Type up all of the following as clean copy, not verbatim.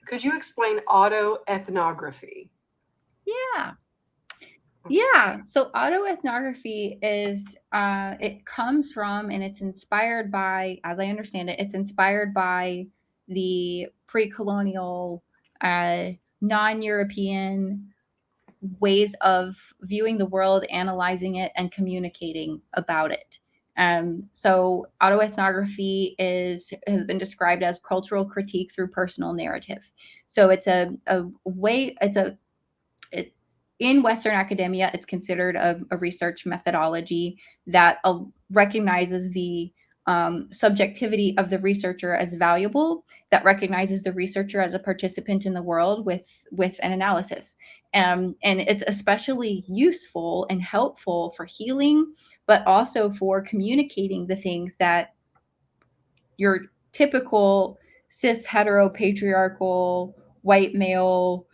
Could you explain autoethnography? Yeah. Okay. Yeah. So autoethnography is it comes from and it's inspired by, as I understand it, it's inspired by the pre-colonial non-European ways of viewing the world, analyzing it, and communicating about it. So autoethnography has been described as cultural critique through personal narrative. So it's a way, it, in Western academia, it's considered a research methodology that recognizes the subjectivity of the researcher as valuable, that recognizes the researcher as a participant in the world with an analysis. And it's especially useful and helpful for healing, but also for communicating the things that your typical cis hetero patriarchal white male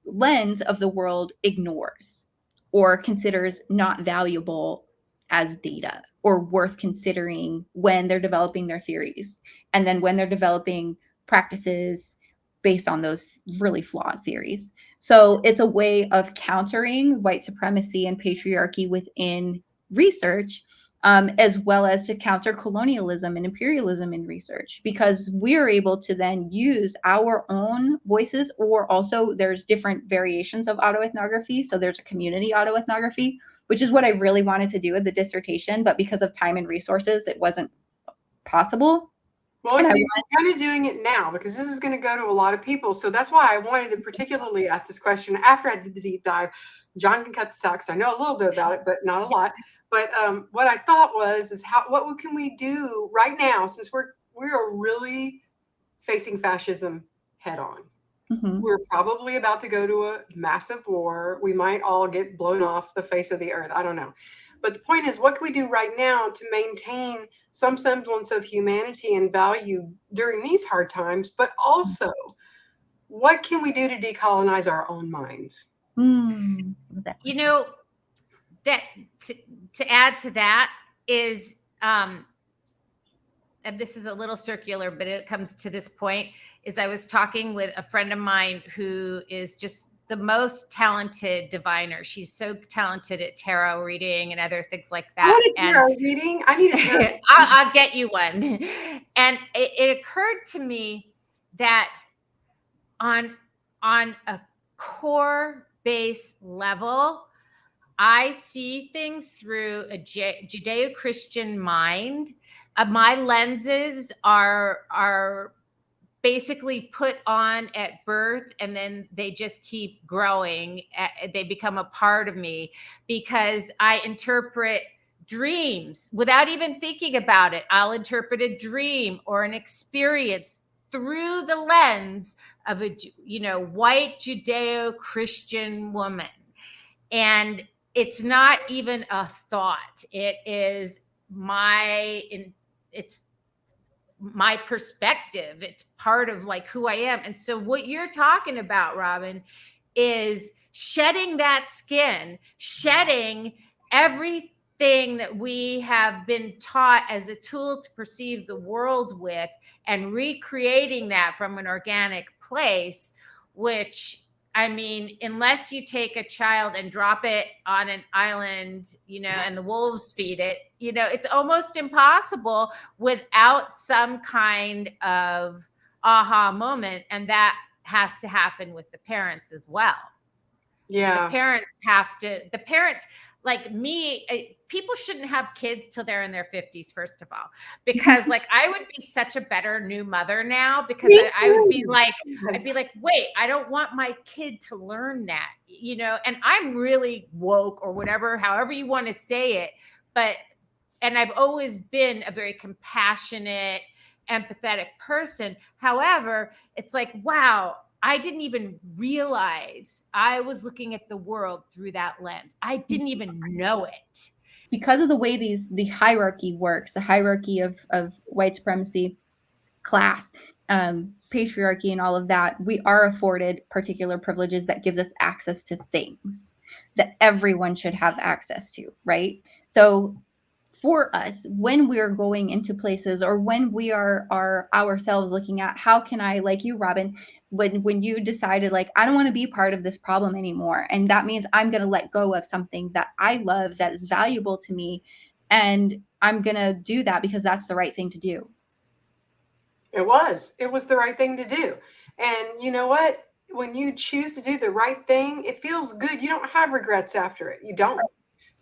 lens of the world ignores or considers not valuable as data or worth considering when they're developing their theories, and then when they're developing practices based on those really flawed theories. So it's a way of countering white supremacy and patriarchy within research, as well as to counter colonialism and imperialism in research, because we're able to then use our own voices, or also there's different variations of autoethnography. So there's a community autoethnography, which is what I really wanted to do with the dissertation, but because of time and resources, it wasn't possible. Well, And I you're wanted, kind of doing it now because this is going to go to a lot of people. So that's why I wanted to particularly ask this question after I did the deep dive. John can cut this out because I know a little bit about it, but not a lot. But what I thought was, is what can we do right now, since we are really facing fascism head on. mhm. We're probably about to go to a massive war. We might all get blown off the face of the earth. I don't know. But the point is, what can we do right now to maintain some semblance of humanity and value during these hard times? But also, what can we do to decolonize our own minds? That You question. know, that to, to add to that is and this is a little circular, but it comes to this point, is I was talking with a friend of mine who is just the most talented diviner. She's so talented at tarot reading and other things like I that. want a And tarot reading. I need a tarot. I'll get you one. And it occurred to me that on a core base level, I see things through a Judeo-Christian mind. My lenses are basically put on at birth, and then they just keep growing. They become a part of me because I interpret dreams without even thinking about it. I'll interpret a dream or an experience through the lens of a white Judeo-Christian woman. And it's not even a thought. It's my perspective. It's part of like who I am. And so what you're talking about, Robin, is shedding that skin, shedding everything that we have been taught as a tool to perceive the world with, and recreating that from an organic place, which, I mean, unless you take a child and drop it on an island, and the wolves feed it, it's almost impossible without some kind of aha moment. And that has to happen with the parents as well. Yeah. The parents, like me, people shouldn't have kids till they're in their 50s, first of all, because like I would be such a better new mother now, because Me I would be too. like, wait, I don't want my kid to learn that, and I'm really woke or whatever, however you want to say it. And I've always been a very compassionate, empathetic person. However, it's like, wow, I didn't even realize I was looking at the world through that lens. I didn't even know it. Because of the way the hierarchy works, the hierarchy of white supremacy, class, patriarchy, and all of that, we are afforded particular privileges that gives us access to things that everyone should have access to, right? So for us when we're going into places, or when we are ourselves looking at how can I, like you, Robin, when you decided, like, I don't want to be part of this problem anymore, and that means I'm going to let go of something that I love, that is valuable to me, and I'm going to do that because that's the right thing to do. It was the right thing to do. And you know what? When you choose to do the right thing, it feels good. You don't have regrets after it. You don't.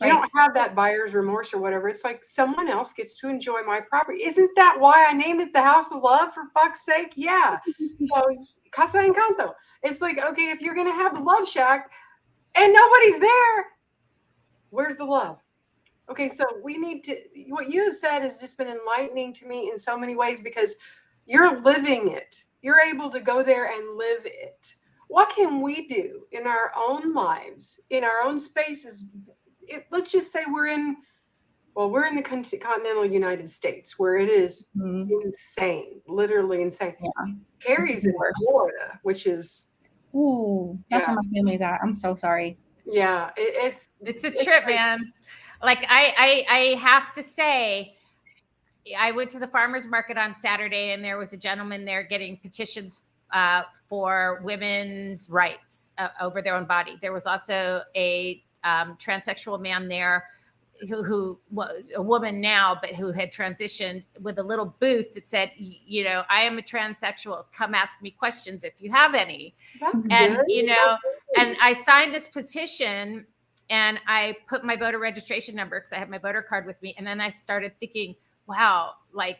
You Right. don't have that buyer's remorse or whatever. It's like someone else gets to enjoy my property. Isn't that why I named it the House of Love, for fuck's sake? Yeah. So Casa Encanto. It's like, okay, if you're gonna have the love shack and nobody's there, where's the love? Okay, so we need to, what you have said has just been enlightening to me in so many ways, because you're living it. You're able to go there and live it. What can we do in our own lives, in our own spaces? Let's just say we're in the continental United States, where it is insane, literally insane. Yeah. Carrie's in Florida, which is, Ooh, that's yeah, where my family's at. I'm so sorry. yeah, It's a trip, man. Like I have to say, I went to the farmers market on Saturday, and there was a gentleman there getting petitions for women's rights over their own body. There was also a transsexual man there who was a woman now, but who had transitioned, with a little booth that said, you know, I am a transsexual. Come ask me questions if you have any. That's And, good. you know, and I signed this petition, and I put my voter registration number because I have my voter card with me. And then I started thinking, wow, like,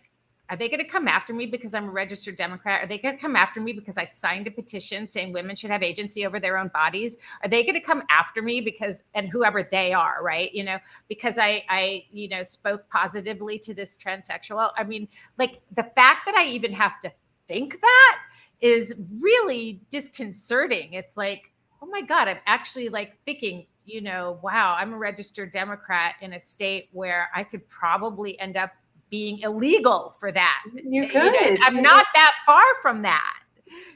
are they going to come after me because I'm a registered Democrat? Are they going to come after me because I signed a petition saying women should have agency over their own bodies? Are they going to come after me because, and whoever they are, right? You know, because I, you know, spoke positively to this transsexual. I mean, like, the fact that I even have to think that is really disconcerting. It's like, oh my God, I'm actually like thinking, you know, wow, I'm a registered Democrat in a state where I could probably end up being illegal for that. You could. You know, I'm not that far from that.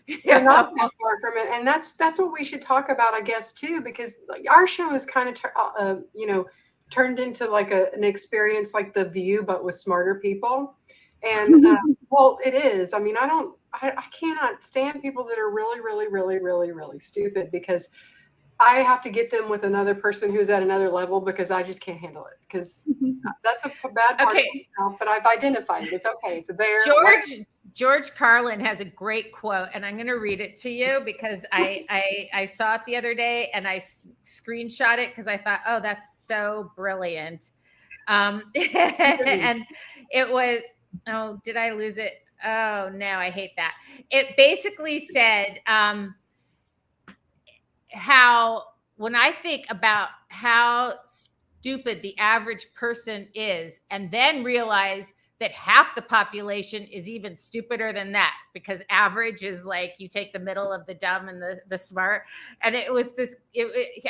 You're not that far from it, and that's what we should talk about, I guess, too, because like, our show is kind of you know, turned into like an experience like The View, but with smarter people. And well, it is. I mean, I cannot stand people that are really, really, really, really, really stupid, because I have to get them with another person who's at another level, because I just can't handle it. Because that's a bad part of myself, but I've identified it. It's okay. It's there. George Carlin has a great quote, and I'm going to read it to you because I saw it the other day, and I screenshot it because I thought, oh, that's so brilliant. And it was, oh, did I lose it? Oh no, I hate that. It basically said, how, when I think about how stupid the average person is, and then realize that half the population is even stupider than that, because average is like, you take the middle of the dumb and the smart. And it was this,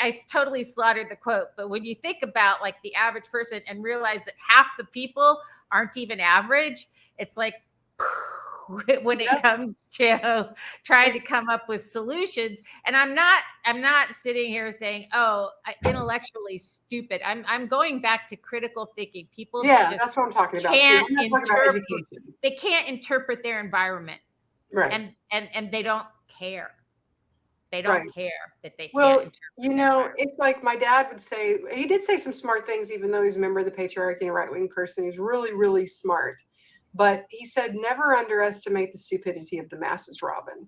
I totally slaughtered the quote, but when you think about like the average person and realize that half the people aren't even average, it's like, when it comes to trying to come up with solutions. And I'm not sitting here saying, oh, intellectually stupid. I'm going back to critical thinking. People Yeah, just that's what I'm talking about. they can't interpret their environment, Right. and they don't care. They don't care that they Well, can't interpret. you know, it's like my dad would say. He did say some smart things, even though he's a member of the patriarchy and a right-wing person. He's really, really smart. But he said, never underestimate the stupidity of the masses, Robin.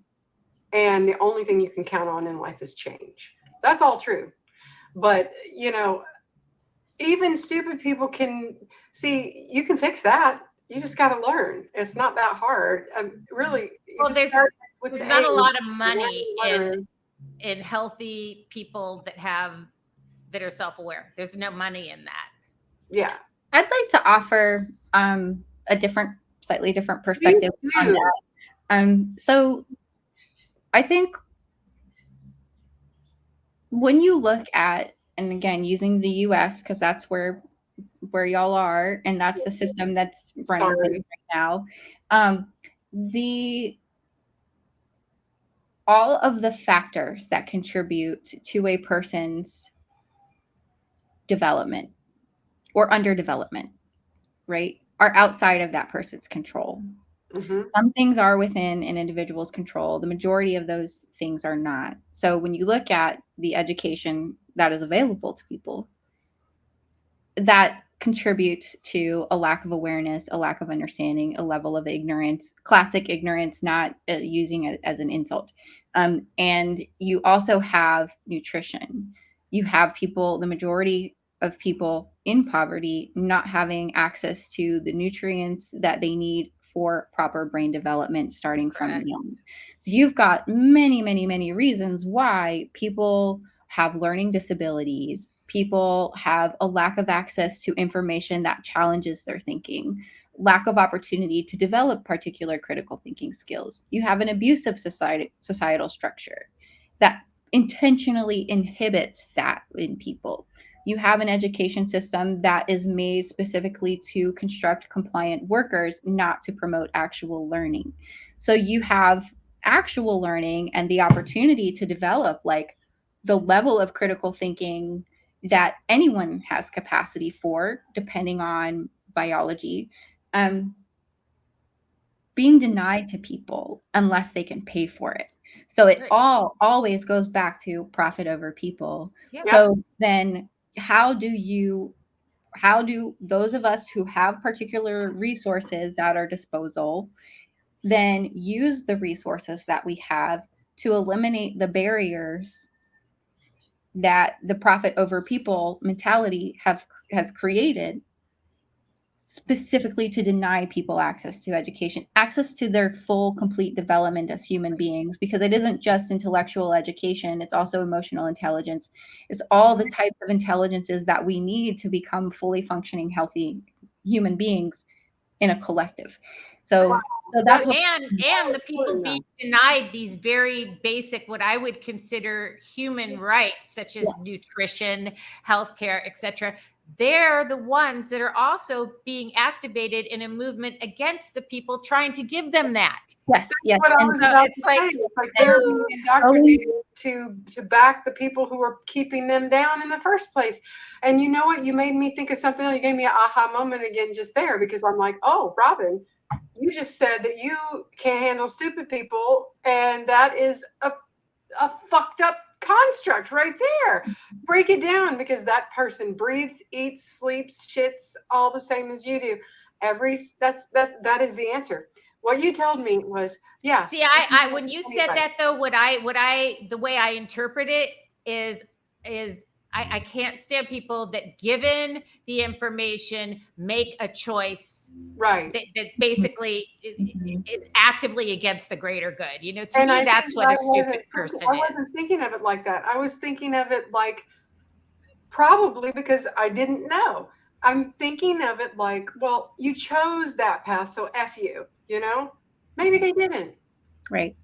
And the only thing you can count on in life is change. That's all true. But, you know, even stupid people can see, you can fix that. You just got to learn. It's not that hard. Really, well, there's not a lot of money in healthy people that are self-aware. There's no money in that. Yeah. I'd like to offer a slightly different perspective on that. So I think when you look at, and again, using the US, because that's where y'all are, and that's the system that's running right now, all of the factors that contribute to a person's development or underdevelopment right, are outside of that person's control. Mm-hmm. Some things are within an individual's control. The majority of those things are not. So when you look at the education that is available to people, that contributes to a lack of awareness, a lack of understanding, a level of ignorance, classic ignorance, not using it as an insult. And you also have nutrition. You have people, the majority of people in poverty, not having access to the nutrients that they need for proper brain development starting from Correct. young. So you've got many, many, many reasons why people have learning disabilities. People have a lack of access to information that challenges their thinking, lack of opportunity to develop particular critical thinking skills. You have an abusive societal structure that intentionally inhibits that in people. You have an education system that is made specifically to construct compliant workers, not to promote actual learning. So you have actual learning and the opportunity to develop like the level of critical thinking that anyone has capacity for, depending on biology, um, being denied to people unless they can pay for it. So it Right. all always goes back to profit over people. Yep. Yep. So then how do those of us who have particular resources at our disposal then use the resources that we have to eliminate the barriers that the profit over people mentality has created specifically to deny people access to education, access to their full complete development as human beings, because it isn't just intellectual education, it's also emotional intelligence. It's all the types of intelligences that we need to become fully functioning healthy human beings in a collective. So That that's what And the people important, being though. denied these very basic, what I would consider human rights, such as yes, nutrition, healthcare, etc. They're the ones that are also being activated in a movement against the people trying to give them that. yes. What I And was So about it's to like, say. It's like they're being slowly, indoctrinated to back the people who are keeping them down in the first place. And you know what? You made me think of something else. You gave me an aha moment again just there, because I'm like, oh, Robin, you just said that you can't handle stupid people, and that is a fucked up construct right there. Break it down, because that person breathes, eats, sleeps, shits all the same as you do. That is the answer. What you told me was, yeah, see, I when you said anybody. that though, the way I interpret it is I can't stand people that, given the information, make a choice Right. that basically Mhm. is actively against the greater good. To And me, I think that's what a stupid person I wasn't is. thinking of it like that. I was thinking of it like, probably because I didn't know. I'm thinking of it like, well, you chose that path, so F you, you know? Maybe they didn't. Right.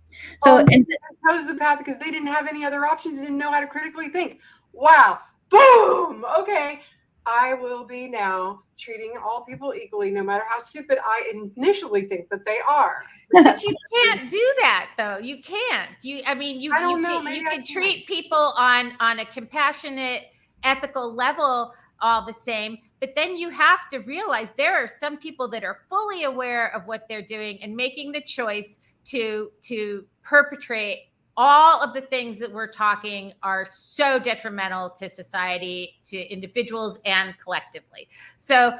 So, Or maybe and they chose the path because they didn't have any other options, didn't know how to critically think. Wow. Boom. Okay. I will be now treating all people equally, no matter how stupid I initially think that they are. But you can't do that though. You can't. I mean, I don't know. you Maybe I can can. treat people on a compassionate, ethical level all the same. But then you have to realize there are some people that are fully aware of what they're doing and making the choice to perpetrate all of the things that we're talking are so detrimental to society, to individuals, and collectively. So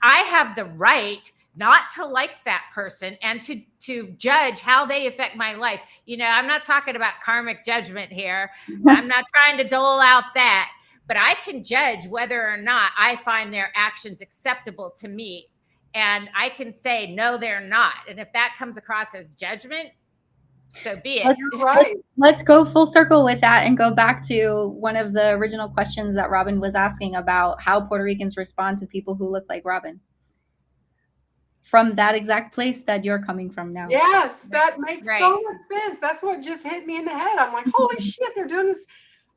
I have the right not to like that person and to judge how they affect my life. I'm not talking about karmic judgment here. I'm not trying to dole out that, but I can judge whether or not I find their actions acceptable to me. And I can say, no, they're not. And if that comes across as judgment, so be let's it. Right. let's go full circle with that and go back to one of the original questions that Robin was asking about how Puerto Ricans respond to people who look like Robin from that exact place that you're coming from now. Yes, that makes so Right. much sense. That's what just hit me in the head. I'm like, holy shit, they're doing this.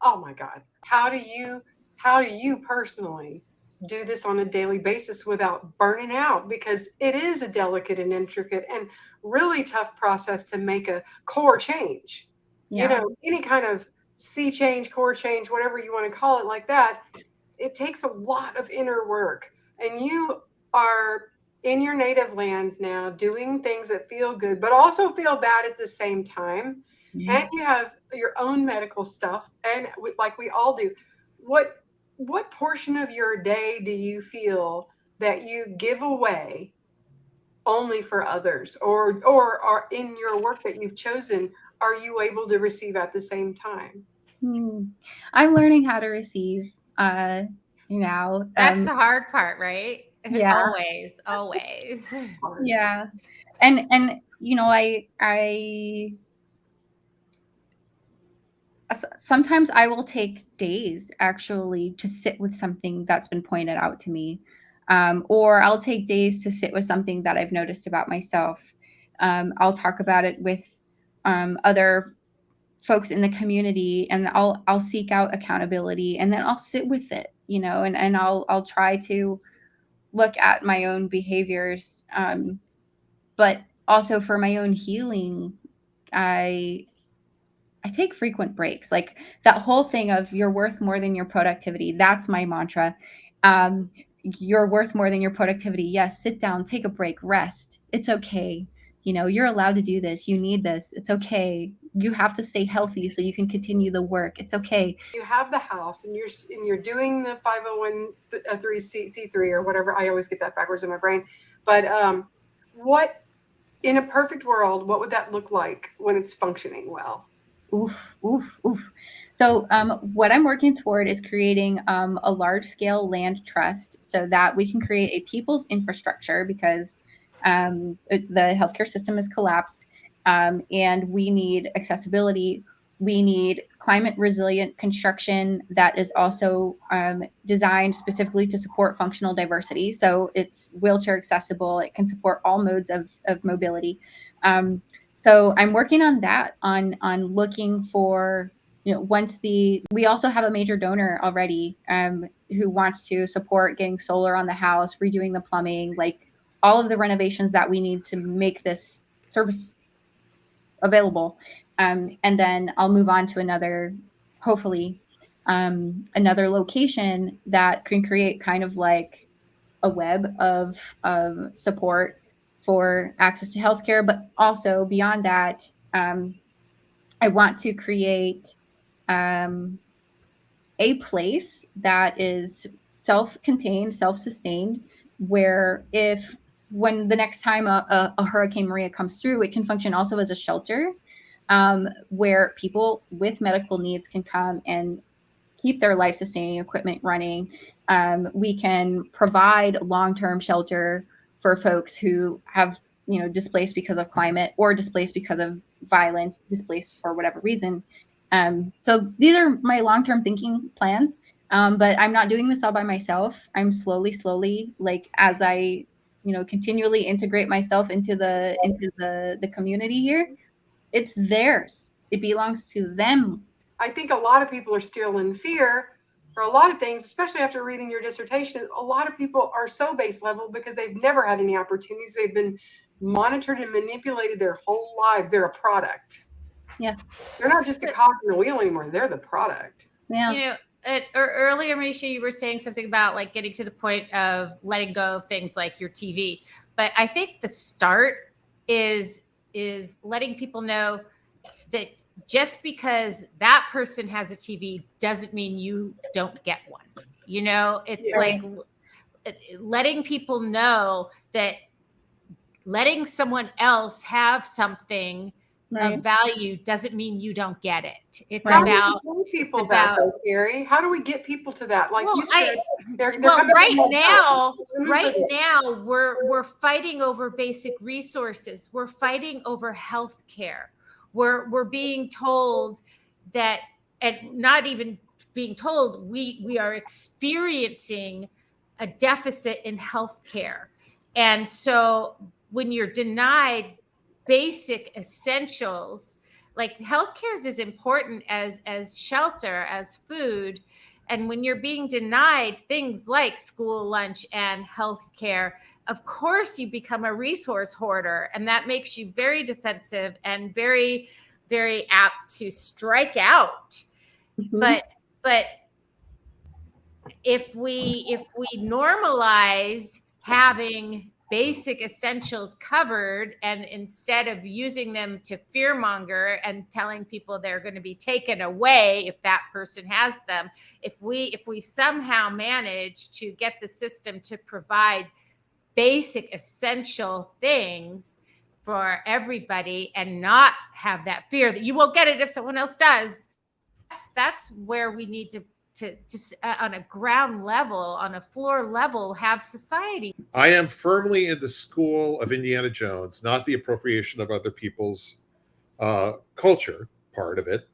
Oh my God. How do you personally do this on a daily basis without burning out? Because it is a delicate and intricate and really tough process to make a core change. Yeah. Any kind of sea change, core change, whatever you want to call it like that, it takes a lot of inner work. and you are in your native land now doing things that feel good, but also feel bad at the same time, Yeah. and you have your own medical stuff, and like we all do, what portion of your day do you feel that you give away only for others, or are in your work that you've chosen, are you able to receive at the same time? I'm learning how to receive now. That's the hard part, right? Yeah. Always, always. Hard. Yeah. And I sometimes I will take days actually to sit with something that's been pointed out to me. Or I'll take days to sit with something that I've noticed about myself. I'll talk about it with other folks in the community, and I'll seek out accountability, and then I'll sit with it, and I'll try to look at my own behaviors. But also for my own healing, I I take frequent breaks. Like that whole thing of you're worth more than your productivity. That's my mantra. Um, you're worth more than your productivity. Yes, sit down, take a break, rest. It's okay. You're allowed to do this. You need this. It's okay. You have to stay healthy so you can continue the work. It's okay. You have the house, and you're doing the 501c3 or whatever. I always get that backwards in my brain. But what in a perfect world, what would that look like when it's functioning well? Oof, oof, oof. So, what I'm working toward is creating a large scale land trust so that we can create a people's infrastructure because the healthcare system has collapsed, and we need accessibility. We need climate resilient construction that is also designed specifically to support functional diversity. So, it's wheelchair accessible, it can support all modes of mobility. So I'm working on that, on looking for, once we also have a major donor already, who wants to support getting solar on the house, redoing the plumbing, like all of the renovations that we need to make this service available. And then I'll move on to hopefully, another location that can create kind of like a web of support for access to healthcare, but also beyond that, I want to create um, a place that is self-contained, self-sustained, where if when the next time a Hurricane Maria comes through, it can function also as a shelter, where people with medical needs can come and keep their life sustaining equipment running. We can provide long-term shelter for folks who have, displaced because of climate or displaced because of violence, displaced for whatever reason. So these are my long-term thinking plans. But I'm not doing this all by myself. I'm slowly, like as I, continually integrate myself into the community here. It's theirs. It belongs to them. I think a lot of people are still in fear for a lot of things, especially after reading your dissertation. A lot of people are so base level because they've never had any opportunities. They've been monitored and manipulated their whole lives. They're a product. Yeah. They're not just a cog in the wheel anymore. They're the product. Yeah. Earlier, Monisha, you were saying something about like getting to the point of letting go of things like your TV. But I think the start is letting people know that just because that person has a TV doesn't mean you don't get one. It's Yeah. like letting people know that letting someone else have something Right. of value doesn't mean you don't get it. It's Right. about Tell people that, though, Carrie. How do we get people to that? Like well, you said, they're well, coming right from now, Remember this. we're fighting over basic resources. We're fighting over health care. We're being told that, and not even being told, we are experiencing a deficit in health care. And so when you're denied basic essentials, like healthcare is as important as shelter, as food. And when you're being denied things like school lunch and healthcare, of course you become a resource hoarder, and that makes you very defensive and very, very apt to strike out. Mhm. But if we normalize having basic essentials covered, and instead of using them to fearmonger and telling people they're going to be taken away if that person has them, if we somehow manage to get the system to provide basic essential things for everybody and not have that fear that you won't get it if someone else does, that's where we need to just on a ground level, on a floor level, have society. I am firmly in the school of Indiana Jones, not the appropriation of other people's culture part of it,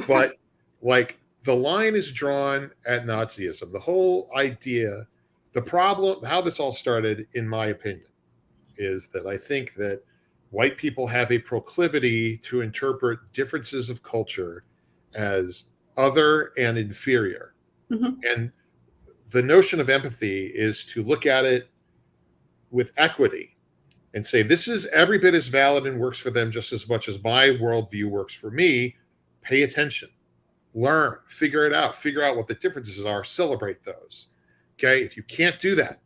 but like the line is drawn at Nazism. The whole idea, the problem, how this all started, in my opinion, is that I think that white people have a proclivity to interpret differences of culture as other and inferior. Mhm. And the notion of empathy is to look at it with equity and say, this is every bit as valid and works for them just as much as my worldview works for me. Pay attention, learn, figure it out, figure out what the differences are, celebrate those. Okay. If you can't do that,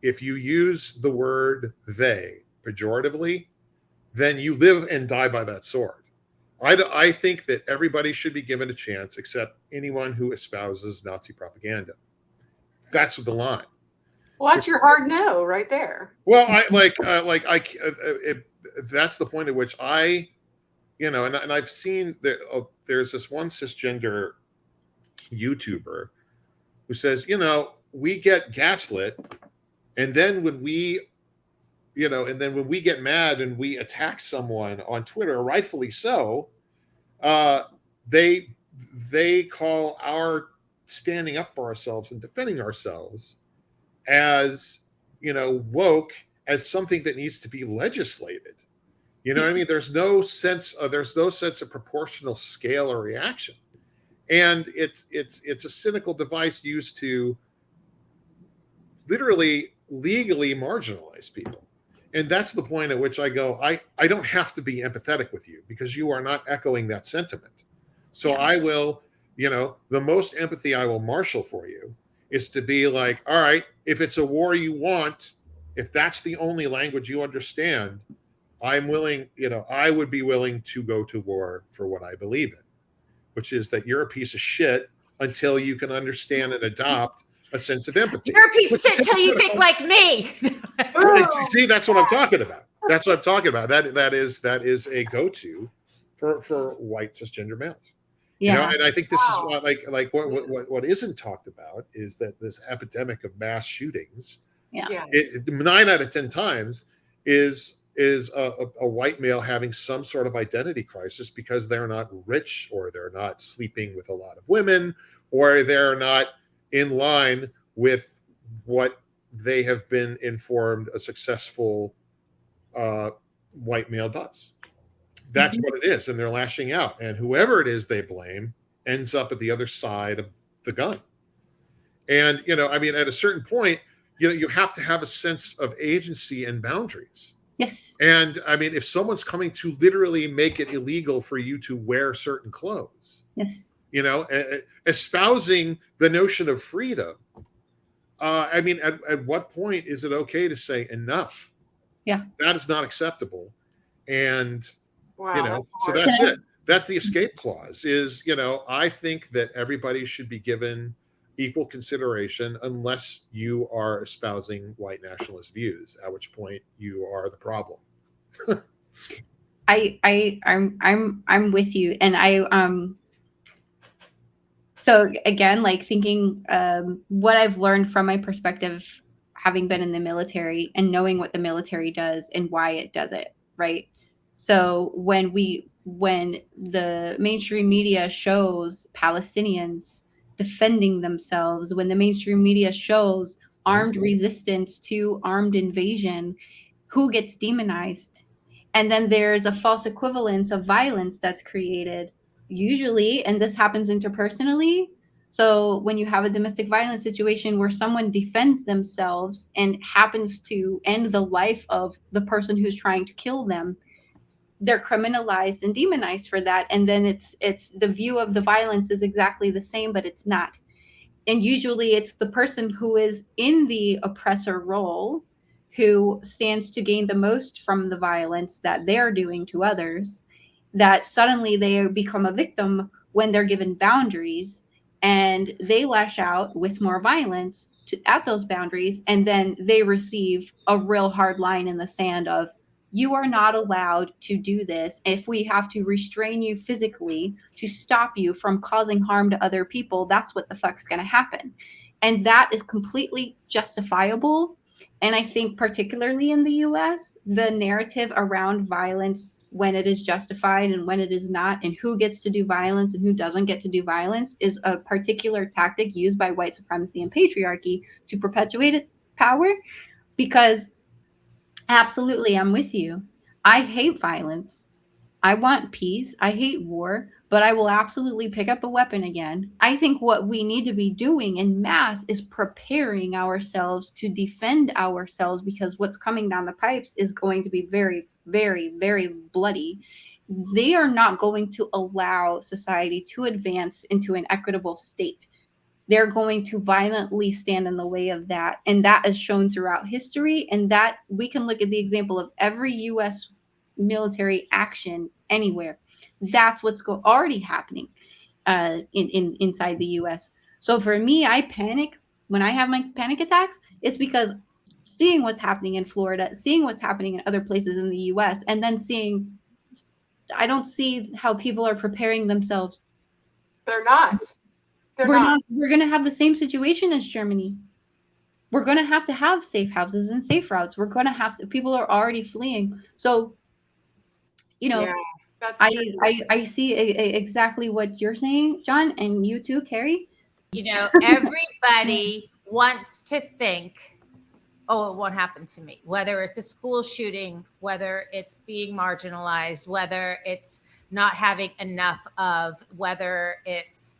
if you use the word they pejoratively, then you live and die by that sword. I think that everybody should be given a chance, except anyone who espouses Nazi propaganda. That's the line. Well, that's your hard no right there. Well, that's the point at which I, and I've seen there's this one cisgender YouTuber who says, we get gaslit, and then when we get mad and we attack someone on Twitter, rightfully so, they call our standing up for ourselves and defending ourselves as, woke, as something that needs to be legislated. You know what I mean? There's no sense of proportional scale or reaction. And it's a cynical device used to literally legally marginalize people. And that's the point at which I go, I don't have to be empathetic with you because you are not echoing that sentiment. So I will, the most empathy I will marshal for you is to be like, all right, if it's a war you want, if that's the only language you understand, I'm willing, I would be willing to go to war for what I believe in, which is that you're a piece of shit until you can understand and adopt a sense of empathy. You're a piece of shit until you think like me. See, that's what I'm talking about. That's what I'm talking about. That is a go-to for white cisgender males. Yeah. And I think this is what isn't talked about is that this epidemic of mass shootings, Yeah. 9 out of 10 times is a white male having some sort of identity crisis because they're not rich, or they're not sleeping with a lot of women, or they're not in line with what they have been informed a successful white male does. That's what it is. And they're lashing out. And whoever it is they blame ends up at the other side of the gun. And, at a certain point, you have to have a sense of agency and boundaries. Yes. And if someone's coming to literally make it illegal for you to wear certain clothes, yes, espousing the notion of freedom, at what point is it okay to say enough? Yeah. That is not acceptable. And, wow, so that's it. That's the escape clause is, I think that everybody should be given equal consideration unless you are espousing white nationalist views, at which point you are the problem. I'm with you. And so again, like thinking what I've learned from my perspective, having been in the military and knowing what the military does and why it does it, right? So when the mainstream media shows Palestinians defending themselves, when the mainstream media shows armed resistance to armed invasion, who gets demonized? And then there's a false equivalence of violence that's created, usually, and this happens interpersonally. So when you have a domestic violence situation where someone defends themselves and happens to end the life of the person who's trying to kill them, they're criminalized and demonized for that. And then it's the view of the violence is exactly the same, but it's not. And usually it's the person who is in the oppressor role who stands to gain the most from the violence that they're doing to others, that suddenly they become a victim when they're given boundaries, and they lash out with more violence at those boundaries, and then they receive a real hard line in the sand of, you are not allowed to do this. If we have to restrain you physically to stop you from causing harm to other people, that's what the fuck's going to happen. And that is completely justifiable. And I think particularly in the US, the narrative around violence, when it is justified and when it is not, and who gets to do violence and who doesn't get to do violence, is a particular tactic used by white supremacy and patriarchy to perpetuate its power. Because absolutely, I'm with you. I hate violence. I want peace. I hate war, but I will absolutely pick up a weapon again. I think what we need to be doing in mass is preparing ourselves to defend ourselves, because what's coming down the pipes is going to be very, very, very bloody. They are not going to allow society to advance into an equitable state. They're going to violently stand in the way of that. And that is shown throughout history. And that we can look at the example of every US military action anywhere. That's what's already happening inside the US. So for me, I panic when I have my panic attacks. It's because seeing what's happening in Florida, seeing what's happening in other places in the US, and then seeing, I don't see how people are preparing themselves. They're not. We're going to have the same situation as Germany. We're going to have safe houses and safe routes. We're going to have to, people are already fleeing. So, you know, Yeah, that's I see exactly what you're saying, John, and you too, Carrie. You know, everybody wants to think, oh, it won't happen to me. Whether it's a school shooting, whether it's being marginalized, whether it's not having enough of, whether it's,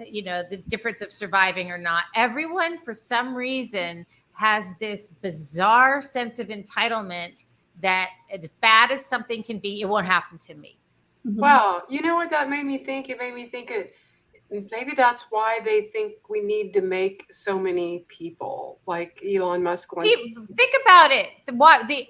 you know, the difference of surviving or not. Everyone, for some reason, has this bizarre sense of entitlement that as bad as something can be, it won't happen to me. Well, you know what that made me think? It made me think maybe that's why they think we need to make so many people, like Elon Musk wants. Think about it. The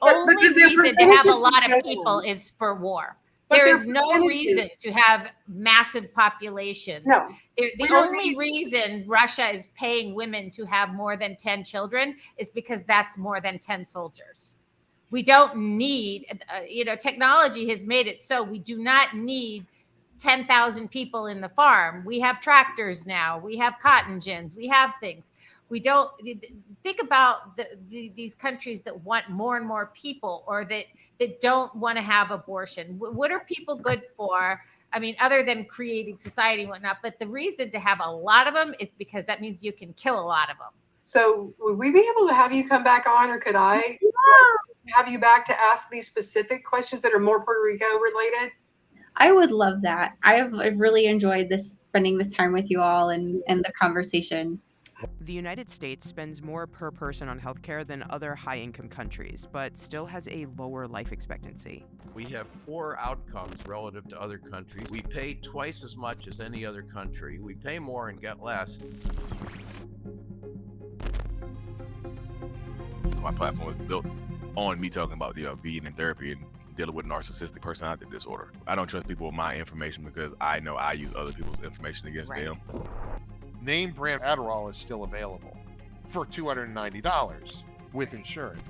only because their reason to have a percentages lot would of go people down. is for war. But There their is no percentages- reason to have massive populations. No, The we don't only need- reason Russia is paying women to have more than 10 children is because that's more than 10 soldiers. We don't need, you know, technology has made it so we do not need 10,000 people in the farm. We have tractors now. We have cotton gins. We have things. We don't think about these countries that want more and more people, or that don't want to have abortion. What are people good for? I mean, other than creating society and whatnot, but the reason to have a lot of them is because that means you can kill a lot of them. So would we be able to have you come back on, or could I have you back to ask these specific questions that are more Puerto Rico related? I would love that. I've really enjoyed spending this time with you all and the conversation. The United States spends more per person on healthcare than other high-income countries, but still has a lower life expectancy. We have poor outcomes relative to other countries. We pay twice as much as any other country. We pay more and get less. My platform is built on me talking about, you know, being in therapy and dealing with narcissistic personality disorder. I don't trust people with my information because I know I use other people's information against them. Name brand Adderall is still available for $290 with insurance.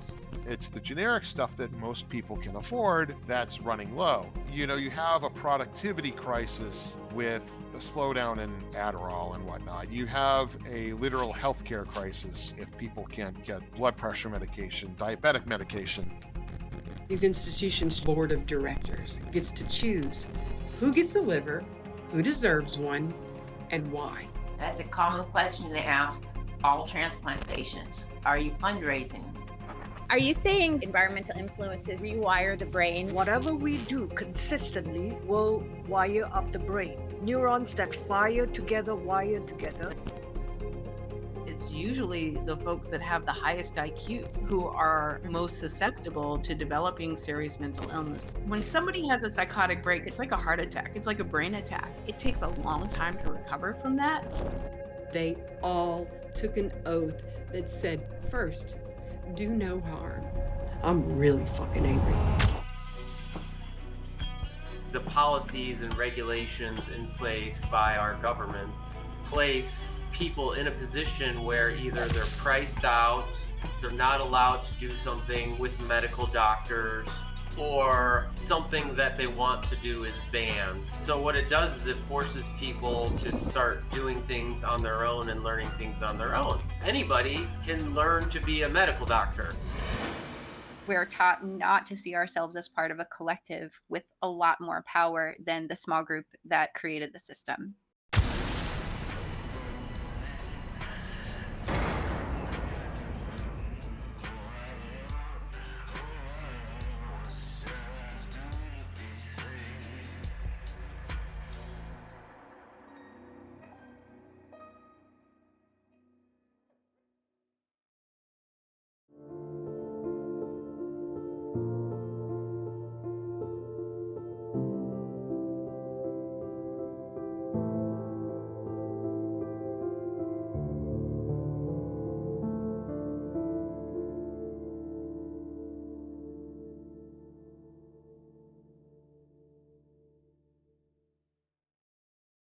It's the generic stuff that most people can afford that's running low. You know, you have a productivity crisis with the slowdown in Adderall and whatnot. You have a literal healthcare crisis if people can't get blood pressure medication, diabetic medication. These institutions' board of directors gets to choose who gets a liver, who deserves one, and why. That's a common question to ask all transplant patients. Are you fundraising? Are you saying environmental influences rewire the brain? Whatever we do consistently will wire up the brain. Neurons that fire together wire together. It's usually the folks that have the highest IQ who are most susceptible to developing serious mental illness. When somebody has a psychotic break, it's like a heart attack. It's like a brain attack. It takes a long time to recover from that. They all took an oath that said, first, do no harm. I'm really fucking angry. The policies and regulations in place by our governments place people in a position where either they're priced out, they're not allowed to do something with medical doctors, or something that they want to do is banned. So what it does is it forces people to start doing things on their own and learning things on their own. Anybody can learn to be a medical doctor. We're taught not to see ourselves as part of a collective with a lot more power than the small group that created the system.